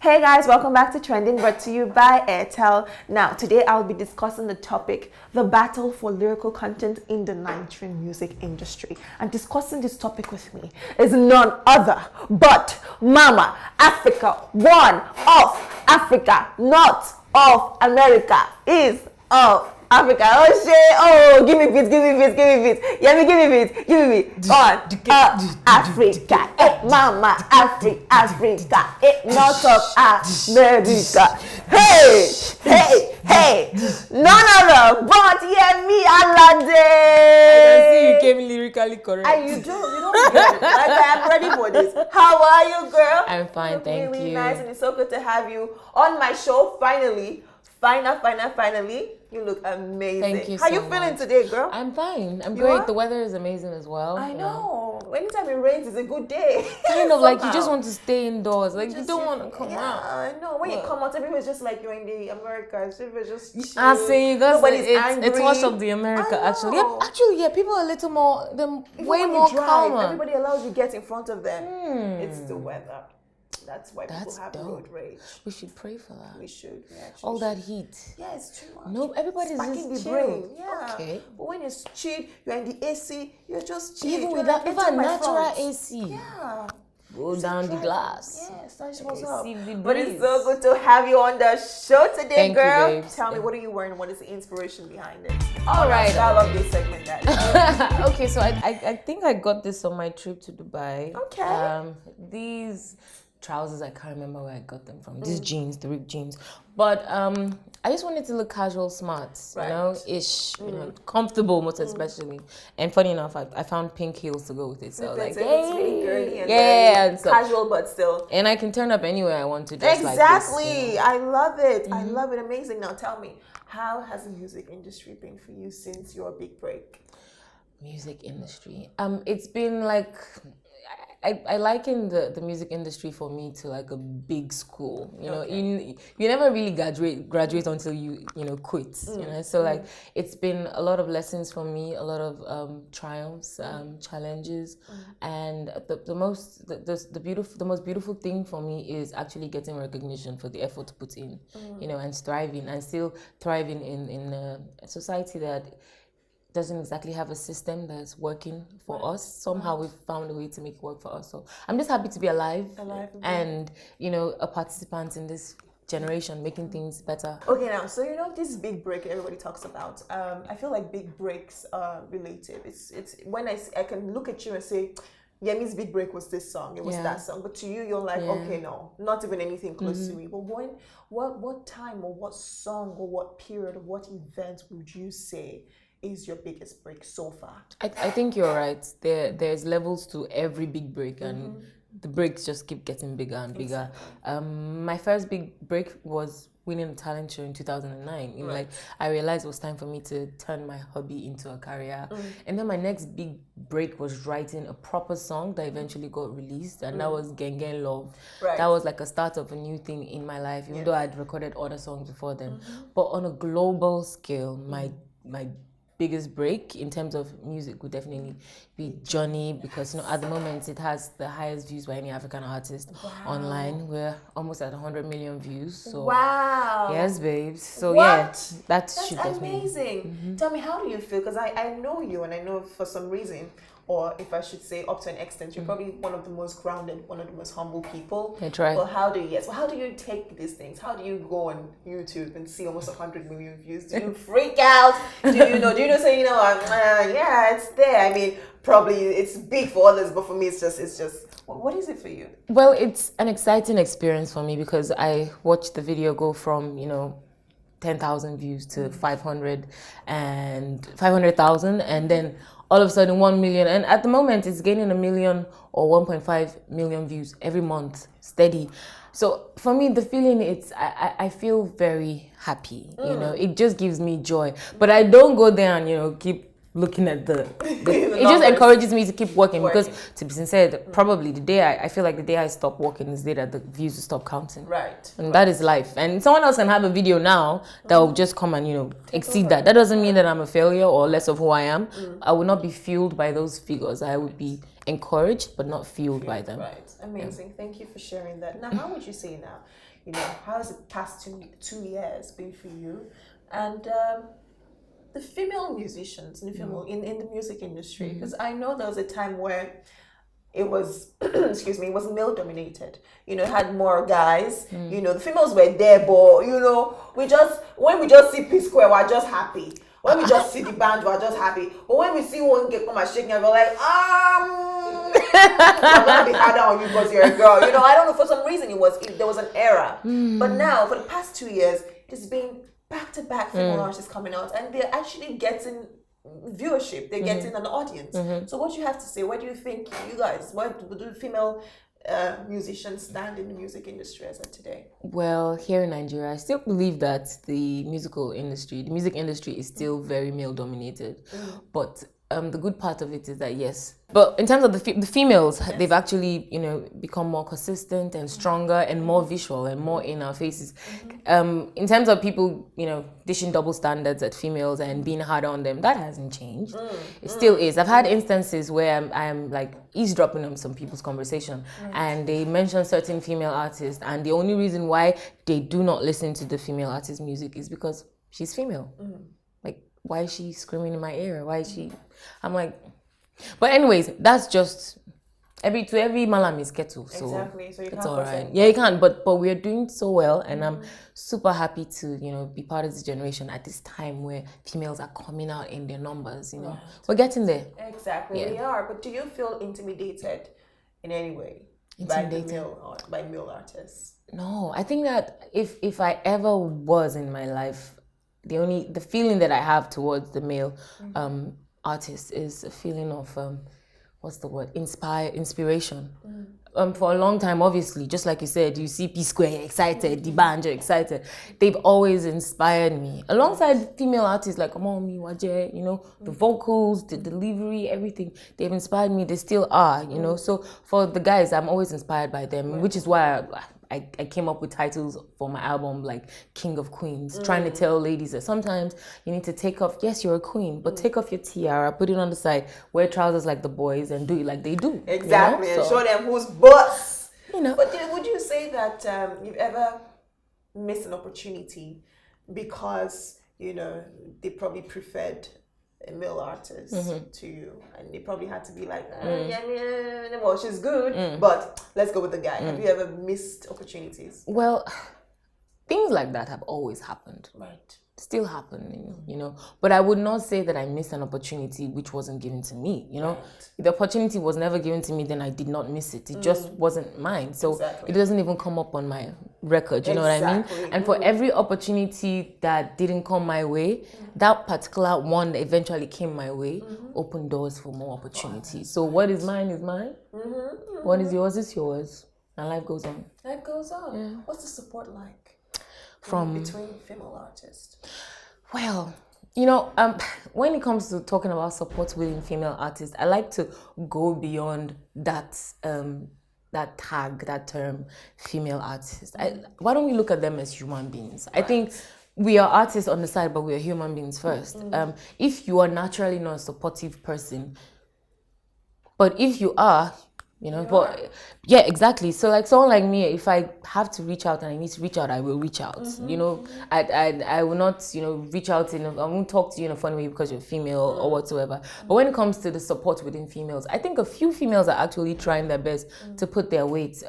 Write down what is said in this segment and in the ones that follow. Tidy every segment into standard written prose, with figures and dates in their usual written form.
Hey guys, welcome back to Trending, brought to you by Airtel. Now, today I'll be discussing the topic, the battle for lyrical content in the Nigerian music industry. And discussing this topic with me is none other but Mama Africa, one of Africa, not of America, is of Africa. Oh shit! Oh, give me beats, give me beats, give me beats. Yemi, give me beats, give me beats. On Africa, Mama Africa, not of America. Hey, hey, hey! None other but Yemi Alade. I can see you came lyrically correct. And you don't get it. Like I'm ready for this. How are you, girl? I'm fine, thank really you. Nice, and it's so good to have you on my show. Finally. Finally, you look amazing. Thank you. How you feeling today, girl? I'm fine. I'm You great. are? The weather is amazing as well. I know. Anytime it rains, it's a good day. Kind of like you just want to stay indoors. Like you don't want to come out. I know. When you come out, everyone's just like you're in the Americas. Everyone's just chill. I see. Nobody's angry. It's much of the America actually. Yeah, people are a little more. They're way when more you drive, calmer. everybody allows you to get in front of them. It's the weather. That's why people have dope. road rage. We should pray for that. We should. All that heat. Yeah, it's too much. No, everybody's Sparking just the chill. brain. Yeah. Okay. But when it's chill, you're in the AC, you're just chill. Even without even natural AC. Yeah. Go down the glass. Yes, that's what's up. See the But it's breeze. so good to have you on the show today, Thank you, girl. babes. Tell me, what are you wearing? What is the inspiration behind it? All right. I love this segment, Daddy. Okay, so I think I got this on my trip to Dubai. Okay. These trousers, I can't remember where I got them from. These jeans, the ripped jeans. But I just wanted to look casual, smart, you know, ish, you know, comfortable most especially. And funny enough, I found pink heels to go with it. So I was like, It's really girly and and so, casual, but still. and I can turn up anywhere I want to, just Exactly. like this. You know? I love it. I love it. Amazing. Now tell me, how has the music industry been for you since your big break? Music industry. It's been like I liken the music industry for me to like a big school. You know, you never really graduate until you quit. You know, so like it's been a lot of lessons for me, a lot of triumphs, challenges, and the most beautiful thing for me is actually getting recognition for the effort put in. You know, and striving and still thriving in a society that doesn't exactly have a system that's working for us. Somehow we've found a way to make it work for us. So I'm just happy to be alive and, you know, a participant in this generation, making things better. Okay, now, so you know this big break everybody talks about. I feel like big breaks are relative. It's when I can look at you and say, Yemi's big break was this song, it was that song. But to you, you're like, okay, no, not even anything close to me. But what time or what song or what period or what event would you say is your biggest break so far? I think you're right. There's levels to every big break, and the breaks just keep getting bigger and bigger. My first big break was winning a talent show in 2009. You know, like I realized it was time for me to turn my hobby into a career. And then my next big break was writing a proper song that eventually got released, and that was Gang Gang Love. That was like a start of a new thing in my life, even though I'd recorded other songs before then. But on a global scale, my biggest break in terms of music would definitely be Johnny, because you know at the moment it has the highest views by any African artist online. We're almost at 100 million views. So yes, babes. So that's amazing. Tell me, how do you feel? Because I know you, and I know for some reason, or if I should say up to an extent, you're probably one of the most grounded, one of the most humble people. I try. But how do you take these things? How do you go on YouTube and see almost 100 million views? Do you freak out? Do you know, say, it's there. I mean, probably it's big for others, but for me, it's just, what is it for you? Well, it's an exciting experience for me because I watched the video go from, 10,000 views to 500 and 500,000, and then all of a sudden 1 million, and at the moment it's gaining 1 million or 1.5 million views every month, steady. So for me, the feeling I feel very happy. You know, it just gives me joy. But I don't go there and keep looking at the it just encourages me to keep working, because to be sincere, probably the day I feel like the day I stop working is the day that the views will stop counting. And that is life. And someone else can have a video now that will just come and exceed that. That doesn't mean that I'm a failure or less of who I am. I will not be fueled by those figures. I would be encouraged but not fueled by them. Amazing. Thank you for sharing that. Now, how would you say now? how has the past 2 years been for you? And the female musicians in the music industry, because I know there was a time where it was excuse me, it was male dominated. It had more guys. The females were there, but when we just see P Square, we're just happy. When we just see the band, we're just happy. But when we see one get come and shaking, we're like, I'm gonna be harder on you because you're a girl. I don't know, for some reason there was an era. But now for the past 2 years, it's been back-to-back female artists coming out, and they're actually getting viewership. They're getting an audience. So what do you have to say? Where do you think where do female musicians stand in the music industry as of today? Well, here in Nigeria, I still believe that the music industry is still very male dominated. But the good part of it is that, yes. But in terms of the females, they've actually, become more consistent and stronger and more visual and more in our faces. In terms of people, dishing double standards at females and being harder on them, that hasn't changed. It still is. I've had instances where I'm like eavesdropping on some people's conversation and they mention certain female artists, and the only reason why they do not listen to the female artist's music is because she's female. Like, why is she screaming in my ear? Why is she... I'm like... But anyways, that's just... Every malam is kettle, so exactly. So you it's can't all right. Yeah, you can't, but we're doing so well, and I'm super happy to, be part of this generation at this time where females are coming out in their numbers, Right. We're getting there. Exactly, we are. But do you feel intimidated in any way by male artists? No, I think that if I ever was in my life, the feeling that I have towards the male artist is a feeling of what's the word? Inspiration. For a long time, obviously, just like you said, you see P Square, you're excited, the band, you're excited. They've always inspired me. Alongside female artists like Omomi, Waje, the vocals, the delivery, everything. They've inspired me. They still are, So for the guys, I'm always inspired by them, which is why I came up with titles for my album like King of Queens, trying to tell ladies that sometimes you need to take off, yes, you're a queen, but take off your tiara, put it on the side, wear trousers like the boys and do it like they do. Exactly, and show them who's boss. But would you say that you've ever missed an opportunity because, they probably preferred a male artist to you, and they probably had to be like, Yemi, well, she's good, but let's go with the guy. Have you ever missed opportunities? Well, things like that have always happened. Right. Still happening, But I would not say that I missed an opportunity which wasn't given to me, Right. If the opportunity was never given to me, then I did not miss it. It just wasn't mine. So it doesn't even come up on my record, you know what I mean? And for every opportunity that didn't come my way, that particular one that eventually came my way opened doors for more opportunities. So what is mine is mine. What is yours is yours. And life goes on. Life goes on. Yeah. What's the support like? Between female artists? Well, when it comes to talking about support within female artists, I like to go beyond that that term, female artist. Why don't we look at them as human beings? Right. I think we are artists on the side, but we are human beings first. If you are naturally not a supportive person, but if you are, but yeah, exactly. So like someone like me, if I have to reach out and I need to reach out, I will reach out. I will not, reach out I won't talk to you in a funny way because you're female or whatsoever. But when it comes to the support within females, I think a few females are actually trying their best to put their weight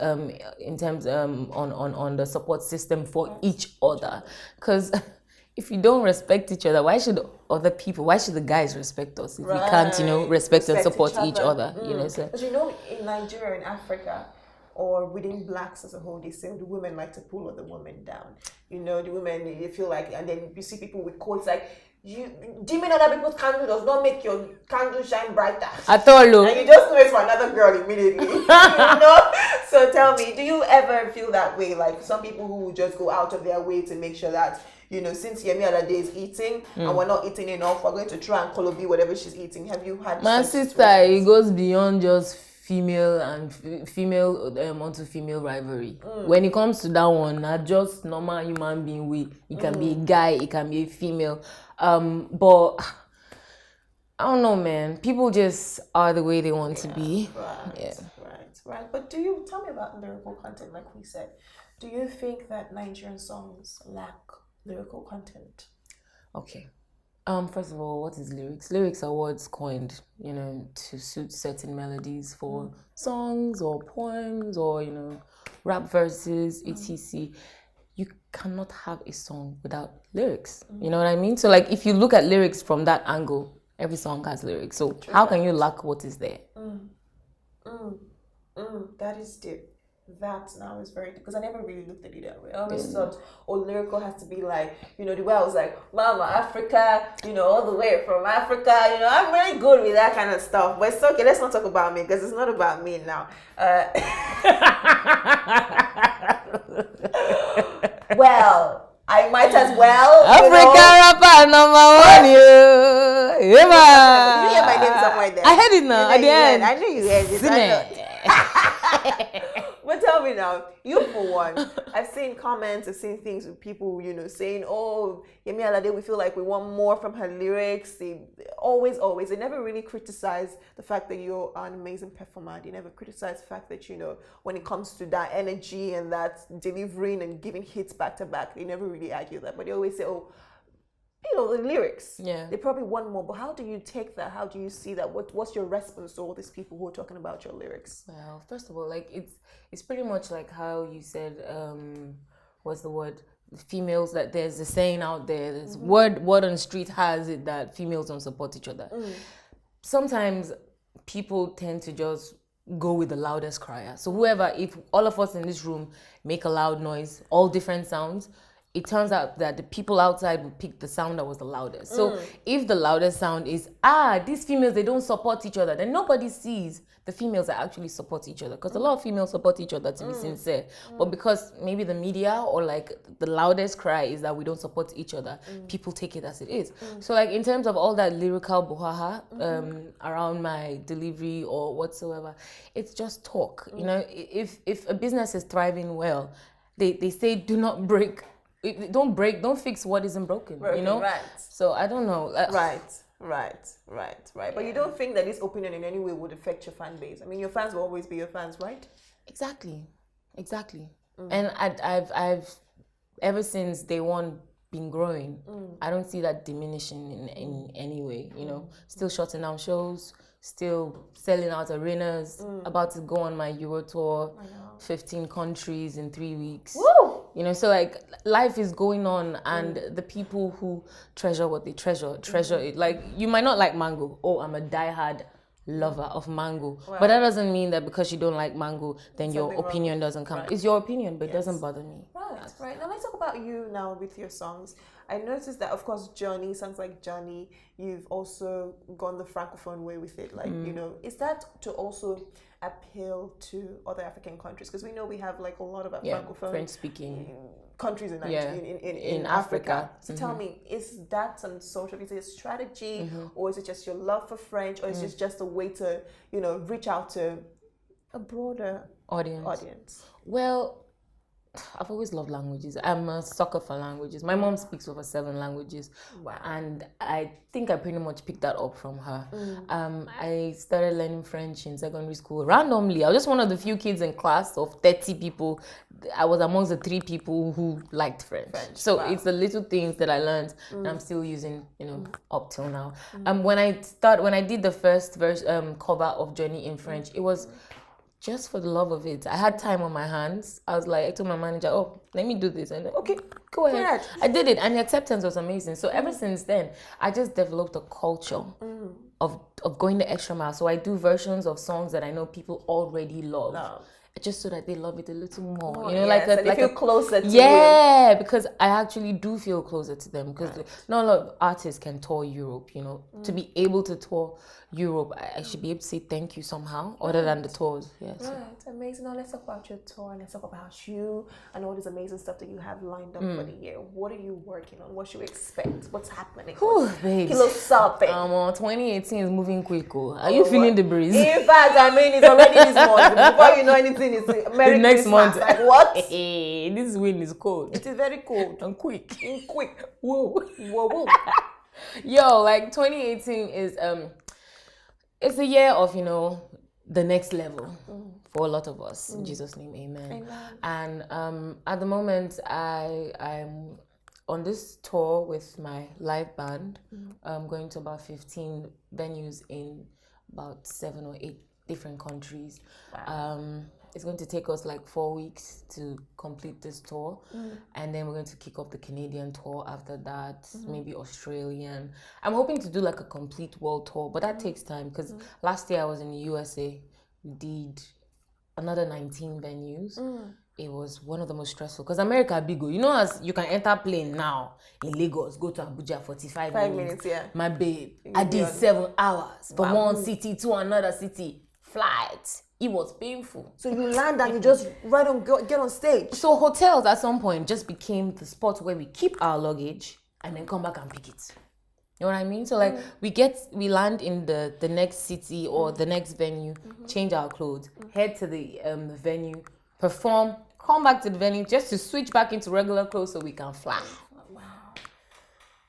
in terms on the support system for each other. Because if you don't respect each other, why should the guys respect us if we can't, respect and support each other? So. But in Nigeria, in Africa, or within blacks as a whole, they say the women like to pull other women down. The women, they feel like, and then you see people with quotes like, dimming other people's candle does not make your candle shine brighter. At all, and you just know it's for another girl immediately. So tell me, do you ever feel that way? Like some people who just go out of their way to make sure that, since Yemi Alade is eating and we're not eating enough, we're going to try and Kolobi whatever she's eating. Have you had my sister? It goes beyond just female onto female rivalry. When it comes to that one, not just normal human being way. It can be a guy, it can be a female. But I don't know, man. People just are the way they want to be. Right. But do you tell me about lyrical content? Like we said, Do you think that Nigerian songs lack lyrical content? Okay. First of all, what is lyrics? Lyrics are words coined, to suit certain melodies for songs or poems or, rap verses, etc. You cannot have a song without lyrics. You know what I mean? So, like, if you look at lyrics from that angle, every song has lyrics. So, how can you lack what is there? That is deep. That now is very deep because I never really looked at it that way. I always thought, lyrical has to be like, the way I was like, Mama Africa, all the way from Africa. I'm really good with that kind of stuff. But it's okay. Let's not talk about me because it's not about me now. Well, I might as well. Africa rapper number 1, you. Did you hear my name somewhere there? I heard it now. At the end. I knew you heard it. But tell me now, you for one, I've seen comments, I've seen things with people, saying, oh, Yemi Alade, we feel like we want more from her lyrics. They always, they never really criticize the fact that you're an amazing performer. They never criticize the fact that, when it comes to that energy and that delivering and giving hits back to back, they never really argue that. But they always say, oh, the lyrics. Yeah. They probably want more. But how do you take that? How do you see that? What's your response to all these people who are talking about your lyrics? Well, first of all, like it's pretty much like how you said, what's the word? Females, that there's a saying out there, there's word on the street has it that females don't support each other. Sometimes people tend to just go with the loudest crier. So whoever, if all of us in this room make a loud noise, all different sounds, it turns out that the people outside will pick the sound that was the loudest. So if the loudest sound is, these females, they don't support each other, then nobody sees the females that actually support each other. Because a lot of females support each other, to be sincere. But because maybe the media or like the loudest cry is that we don't support each other, people take it as it is. So like in terms of all that lyrical bohaha around my delivery or whatsoever, it's just talk. If a business is thriving well, they say do not break. Don't fix what isn't broken, Right. So I don't know. Right. But you don't think that this opinion in any way would affect your fan base? I mean, your fans will always be your fans, right? Exactly. And I've ever since day one been growing. I don't see that diminishing in any way. Still shutting down shows, still selling out arenas, about to go on my Euro tour, 15 countries in 3 weeks. Woo! So like life is going on, and the people who treasure what they treasure it. Like you might not like mango. Oh, I'm a diehard lover of mango. Wow. But that doesn't mean that because you don't like mango, then your opinion doesn't count. Right. It's your opinion, but it doesn't bother me. Right. Now let's talk about you now with your songs. I noticed that, of course, Johnny sounds like Johnny. You've also gone the Francophone way with it. Like, is that to also appeal to other African countries? Because we know we have like a lot of Francophone French-speaking countries in Africa. So tell me, is that some sort of, is it a strategy, or is it just your love for French, or is it just a way to, reach out to a broader audience? Well, I've always loved languages. I'm a sucker for languages. My mom speaks over 7 languages. Wow. And I think I pretty much picked that up from her. I started learning French in secondary school randomly. I was just one of the few kids in class of 30 people. I was amongst the 3 people who liked French. So it's the little things that I learned and I'm still using, up till now. When I did the first cover of Journey in French, it was just for the love of it. I had time on my hands. I was like, I told my manager, let me do this. And okay, go ahead. I did it, and the acceptance was amazing. So ever since then, I just developed a culture of going the extra mile. So I do versions of songs that I know people already love. Just so that they love it a little more, they feel closer to you. Yeah, because I actually do feel closer to them, because not a lot of artists can tour Europe. To be able to tour Europe, I should be able to say thank you somehow, other than the tours. Yes. Right, amazing. Now let's talk about your tour, and let's talk about you and all this amazing stuff that you have lined up for the year. What are you working on? What should we expect? What's happening? Babe. Kilo something. 2018 is moving quick. Are you feeling the breeze? In fact, it's already this month. Before you know anything, it's Merry the next Christmas. month. Like what? This wind is cold. It is very cold and quick. Whoa. Yo, like 2018 is it's a year of the next level for a lot of us. In Jesus' name, amen. And at the moment, I'm on this tour with my live band. I'm going to about 15 venues in about 7 or 8 different countries. It's going to take us like 4 weeks to complete this tour, and then we're going to kick off the Canadian tour after that, maybe Australian. I'm hoping to do like a complete world tour, but that takes time because last year I was in the USA. We did another 19 venues. It was one of the most stressful because America big. You know, as you can enter plane now in Lagos, go to Abuja 45 minutes. My babe, I did 7 hours from one city to another city. Flight. It was painful. So you land and you just get on stage. So hotels at some point just became the spot where we keep our luggage and then come back and pick it. You know what I mean? So like we land in the next city or the next venue, change our clothes, head to the venue, perform, come back to the venue just to switch back into regular clothes so we can fly.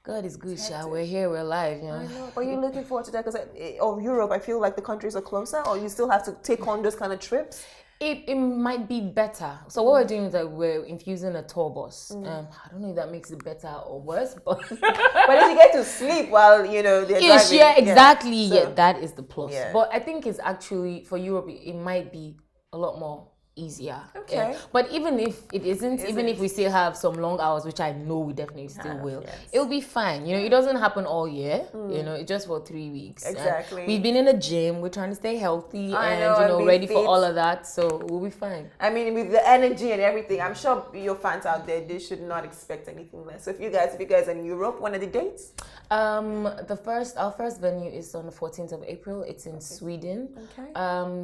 God is good, Sha. We're here, we're alive, you know. I know, but you're looking forward to that because Europe, I feel like the countries are closer, or you still have to take on those kind of trips? It might be better. So what we're doing is that we're infusing a tour bus. I don't know if that makes it better or worse, but but if you get to sleep while they're driving. Yeah, exactly. Yeah, so, that is the plus. Yeah. But I think it's actually for Europe, it might be a lot more easier. Okay. Yeah. But even if it isn't, even if we still have some long hours, which I know we definitely still will, it'll be fine. You know, it doesn't happen all year. You know, it's just for 3 weeks. Exactly. We've been in the gym. We're trying to stay healthy and ready for all of that. So we'll be fine. I mean, with the energy and everything, I'm sure your fans out there, they should not expect anything less. So if you guys are in Europe, when are the dates? Our first venue is on the 14th of April. It's in Sweden. Okay.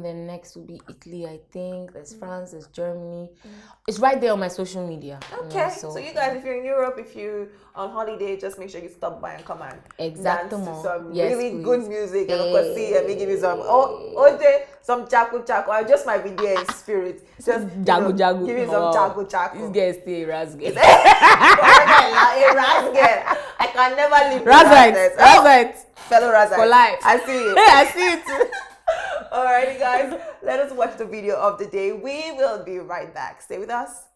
Then next will be Italy, I think. There's France, there's Germany. It's right there on my social media. Okay. So you guys, if you're in Europe, if you're on holiday, just make sure you stop by and come and dance to some really good music. And of course, see and give you some some chaku. I just might be there in spirit. Just jagu. Give me some chaku. This guy stay rascal. I can never leave Razite. Fellow Razite. For life. I see it. I see it too. Alrighty, guys. Let us watch the video of the day. We will be right back. Stay with us.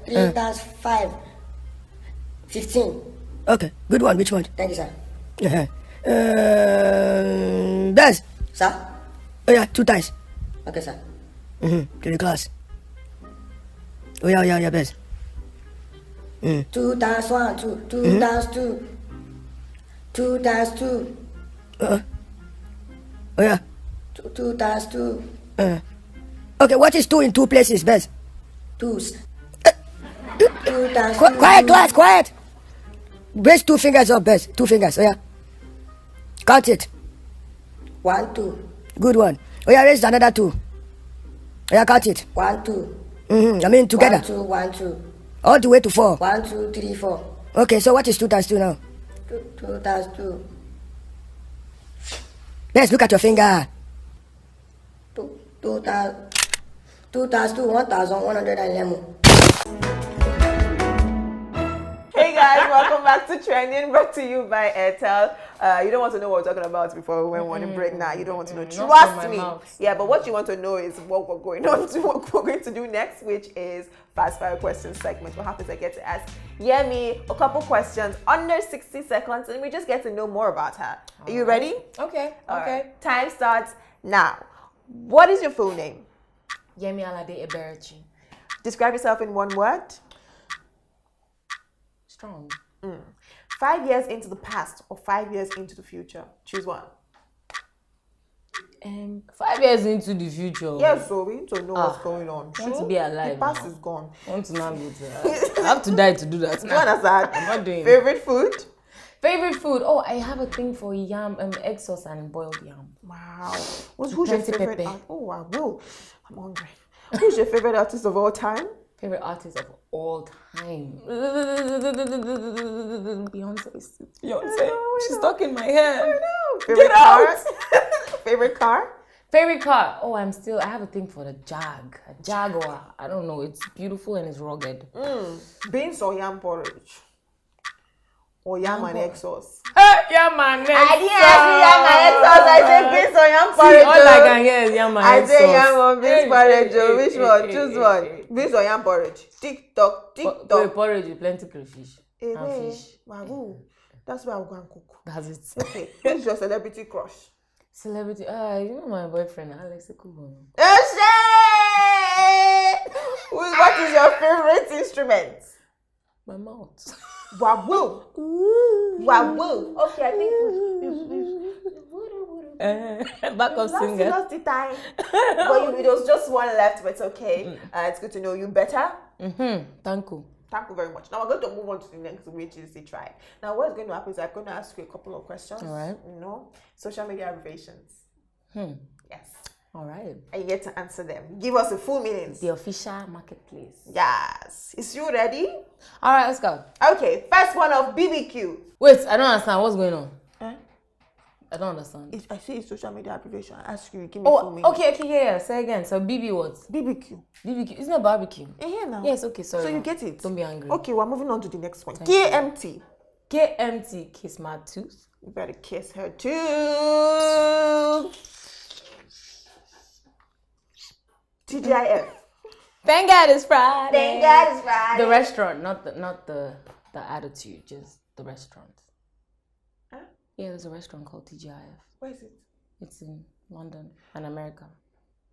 Three times 5, 15. Okay, good one. Which one? Thank you, sir. Best. Sir? Oh yeah, 2 times. Okay, sir. To the class. Oh yeah, best. 2 times 1, 2 times 2. 2 times 2. Oh yeah. 2 times 2. Okay, what is 2 in 2 places, best? 2s. 2 times 2. Quiet, class, quiet. Raise 2 fingers up, best. 2 fingers, oh yeah. Count it. 1, 2. Good one. Oh yeah, raise another 2. Oh yeah, count it. 1, 2. I mean together. 1, 2. All the way to 4. 1, 2, 3, 4. Okay, so what is 2 times 2 now? 2 times 2. Let's look at your finger. 2 times 2, 1,111. Hey guys, welcome back to Trending, brought to you by Airtel. You don't want to know what we're talking about before we went on a break now. You don't want to know. Trust me. Yeah, but what you want to know is what we're going to do next, which is Fast Fire Questions segment. What happens? I get to ask Yemi a couple questions under 60 seconds, and we just get to know more about her. Are you ready? Okay. Right. Time starts now. What is your full name? Yemi Alade Eberechi. Describe yourself in one word. Strong. 5 years into the past or 5 years into the future? Choose one. 5 years into the future. Yes, so we need to know what's going on. I want to be alive. The past now. is gone. I want to now go to I have to die to do that. You understand? I'm not doing Favorite food? Favorite food? Oh, I have a thing for yam, egg sauce and boiled yam. Wow. Who's your favorite? Pepper. Oh, I will. I'm hungry. Who's your favorite artist of all time? Favorite artist of all time? Beyonce. She's stuck in my head. I know. Get out. Favorite car? Favorite car? Oh, I have a thing for the Jag. A Jaguar. I don't know. It's beautiful and it's rugged. Beans or yam porridge? or yam and egg sauce? Yam and egg I didn't ask you yam and egg sauce. I said beans or yam See, porridge. all I can hear is yam and egg I sauce. say yam or beans porridge. Which Hey, one? hey, Choose hey, one. hey. Beans or yam porridge? Tick tock, tick Wait, tock. porridge with plenty crayfish and Hey, fish. Wagyu. That's where I'm going to cook. That's it. Okay. Who's your celebrity crush? Celebrity. You know my boyfriend, Alex Ekubo. What is your favorite instrument? My mouth. Wagyu. Wagyu. Okay, I think Backup singer. lost the time. But it was just one left, but it's okay. It's good to know you better. Thank you. Thank you very much. Now we're going to move on to the next, which is the try. Now, what's going to happen is I'm going to ask you a couple of questions. All right. Social media abbreviations. Yes. All right. And you get to answer them. Give us a full meaning. The official marketplace. Yes. Is you ready? All right, let's go. Okay. First one of BBQ. Wait, I don't understand. What's going on? I don't understand. I say it's social media abbreviation. I ask you, give me full meaning. Okay, yeah. Say again. So BB what? BBQ. BBQ. It's not barbecue. Here now. Yes, okay, sorry. So you get it. Don't be angry. Okay, we're moving on to the next one. Thank you. KMT. KMT, kiss my tooth. You better kiss her too. TGIF. Thank God it's Friday. Thank God it's Friday. The restaurant, not the attitude, just the restaurant. Huh? Yeah, there's a restaurant called TGIF. Where is it? It's in London and America.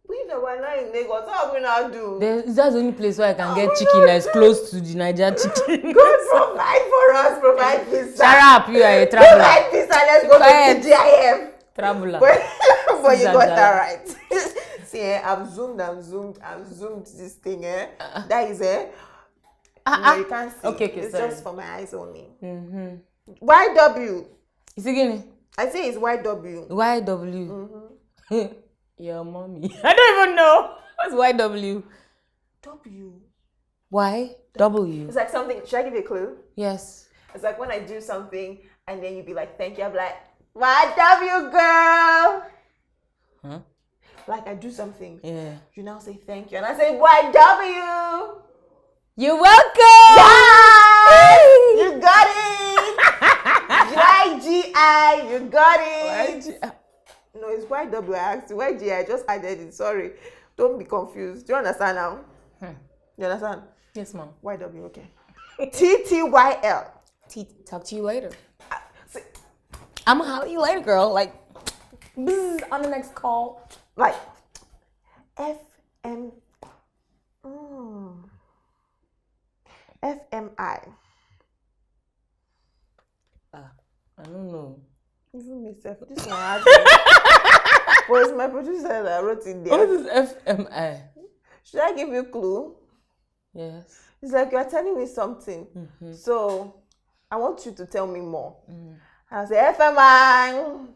We know we're not in Lagos. What we now do? That's the only place where I can get chicken that's close to the Nigerian chicken. God provide for us. Provide pizza. Shut up, you are a traveler. Provide pizza. Let's go Quiet. to TGIF. Traveler. But you got Zazala. that right. See, I've zoomed this thing. That is you can't see. Okay, it's sorry. just for my eyes only. YW. Is it getting? I say it's YW. YW. Your mommy. I don't even know. What's YW? W. Y? W. It's like something. Should I give you a clue? Yes. It's like when I do something and then you be like, thank you. I'm like, YW girl. Huh? Like I do something. Yeah. You now say thank you. And I say YW. You're welcome. Yes! You got it. YGI. You got it. No, it's YW. I asked you. YGI. I just added it. Sorry. Don't be confused. Do you understand now? You understand? Yes, ma'am. YW. Okay. TTYL. Talk to you later. See, I'm gonna holler at you later, girl. Like, bzz, on the next call. like FMI. I don't know. Even myself. This one I but it's my producer that wrote it there. What is FMI? Should I give you a clue? Yes. It's like you're telling me something. So I want you to tell me more. I'll say FMI.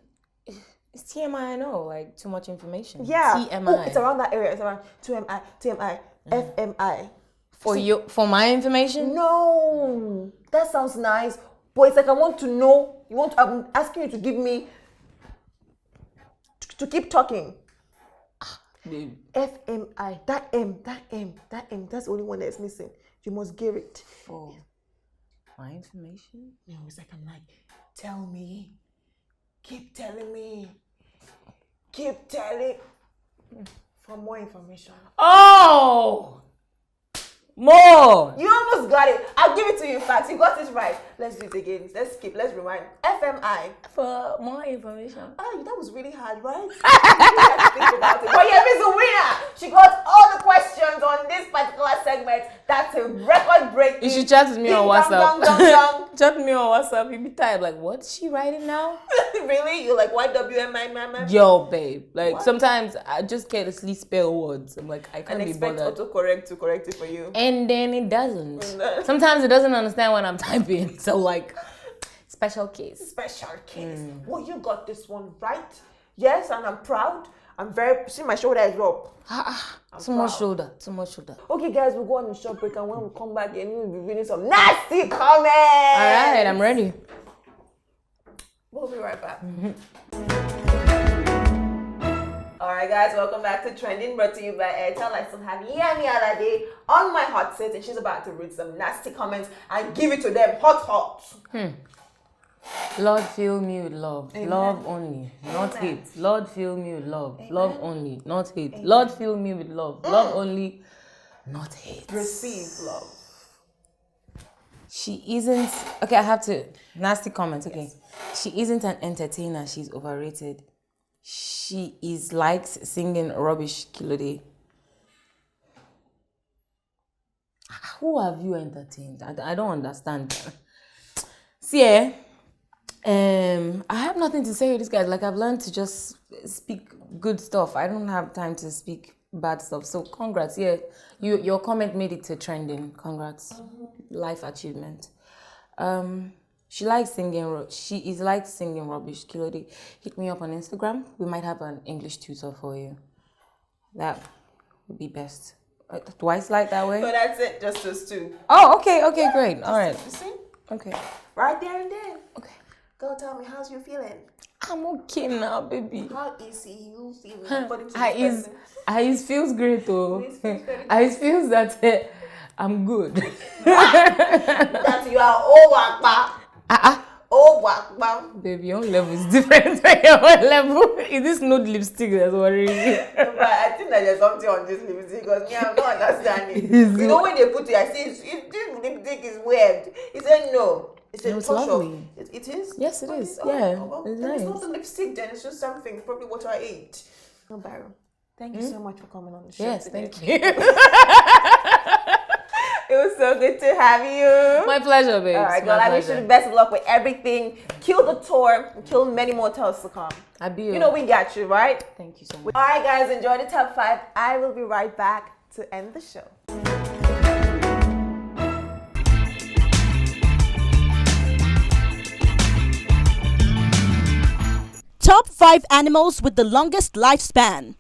It's TMI, I know. Like, too much information. Yeah. TMI. Oh, it's around that area. It's around TMI, FMI. For my information? No, that sounds nice, but it's like I want to know. I'm asking you to give me to keep talking. Babe. FMI. That M. That's the only one that's missing. You must give it. For my information? No, it's like I'm like, tell me. Keep telling me. Keep telling. For more information. Oh! More! You almost got it. I'll give it to you in fact. You got it right. Let's do it again. Let's skip. Let's rewind. FMI. For more information. Oh, that was really hard, right? You had to think about it. But Yemi's the winner. She got all the questions on this particular segment. That's a record break. You should chat with me on WhatsApp. Dong. Chat with me on WhatsApp. You be tired. Like, what's she writing now? Really? You're like, YWMI? Yo, babe. Like, What? sometimes I just carelessly spell words. I'm like, I can't And be expect bothered. autocorrect to correct it for you. And then it doesn't. Sometimes it doesn't understand what I'm typing. So, like, special case. Special case. Well, you got this one right. Yes, and I'm proud. I'm very. See, my shoulder is up. Too much shoulder. Okay, guys, we'll go on a short break, and when we come back, Yemi will be reading some nasty comments. All right, I'm ready. We'll be right back. Alright guys, welcome back to Trending, brought to you by Airtel. I still have Yemi Alade on my hot seat and she's about to read some nasty comments and give it to them hot. Lord, fill me with love. Love only, not hate. Lord, fill me with love. Love only, not hate. Lord, fill me with love. Love only, not hate. Receive love. She isn't. Okay, I have to. Nasty comment. Okay. Yes. She isn't an entertainer. She's overrated. She is likes singing rubbish Kilode. Who have you entertained? I don't understand. See, I have nothing to say to these guys. Like, I've learned to just speak good stuff. I don't have time to speak bad stuff. So congrats. Yeah, your comment made it to trending. Congrats. Life achievement. She likes singing. She is like singing rubbish. Kilode, hit me up on Instagram. We might have an English tutor for you. That would be best. Do I slide that way? So that's it. Just those two. Oh, okay. Okay, great. All right. You see? Okay. Right there and then. Okay. Go tell me, how's you feeling? I'm okay now, baby. How is you feeling? It feels great, though. It feels that I'm good. That you are all wakba. Oh, wakba. Baby, your own level is different from your own level. Is this nude lipstick that's worrying you? But I think that there's something on this lipstick because me, I'm not understanding. You know when they put it, I say, this lipstick is weird. He said no. It's a touch lovely. of. It is? Yes, it is. Oh, Yeah. well, it's then nice. it's not the lipstick then, it's just something, probably what I ate. No, Barrow. Thank you so much for coming on the show. Yes, today. thank you. It was so good to have you. My pleasure, babe. All right, girl. I wish you the best of luck with everything. Kill the tour. And kill many more tours to come. I be. You know we got you, right? Thank you so much. All right, guys. Enjoy the top 5. I will be right back to end the show. Top 5 animals with the longest lifespan.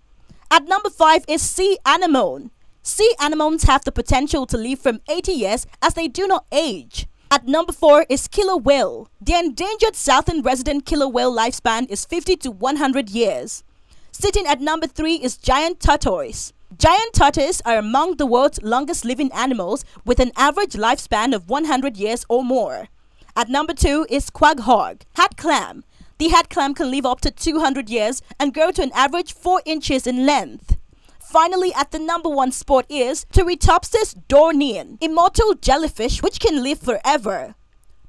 At number 5 is sea anemone. Sea anemones have the potential to live from 80 years as they do not age. At number 4 is killer whale. The endangered southern resident killer whale lifespan is 50 to 100 years. Sitting at number 3 is giant tortoise. Giant tortoises are among the world's longest living animals with an average lifespan of 100 years or more. At number 2 is quaghog, hat clam. The hat clam can live up to 200 years and grow to an average 4 inches in length. Finally, at the number 1 spot is Turritopsis dohrnii, immortal jellyfish which can live forever.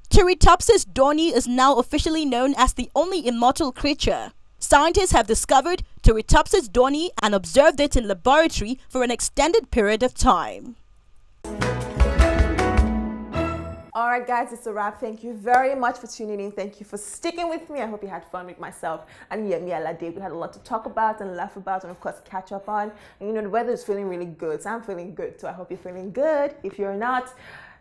Turritopsis dohrnii is now officially known as the only immortal creature. Scientists have discovered Turritopsis dohrnii and observed it in laboratory for an extended period of time. All right, guys, it's a wrap. Thank you very much for tuning in. Thank you for sticking with me. I hope you had fun with myself and Yemi Alade. We had a lot to talk about and laugh about and, of course, catch up on. And, you know, the weather is feeling really good, so I'm feeling good, too. I hope you're feeling good. If you're not,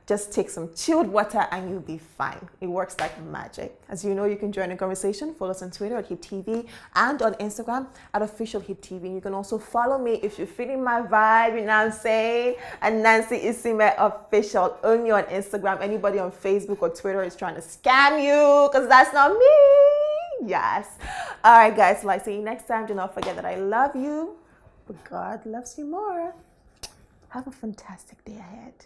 just take some chilled water and you'll be fine. It works like magic. As you know, you can join the conversation. Follow us on Twitter at HipTv and on Instagram at official HipTv. You can also follow me if you're feeling my vibe, you know what I'm saying? And Nancy Isime Official, only on Instagram. Anybody on Facebook or Twitter is trying to scam you because that's not me. Yes. All right, guys. So I see you next time. Do not forget that I love you, but God loves you more. Have a fantastic day ahead.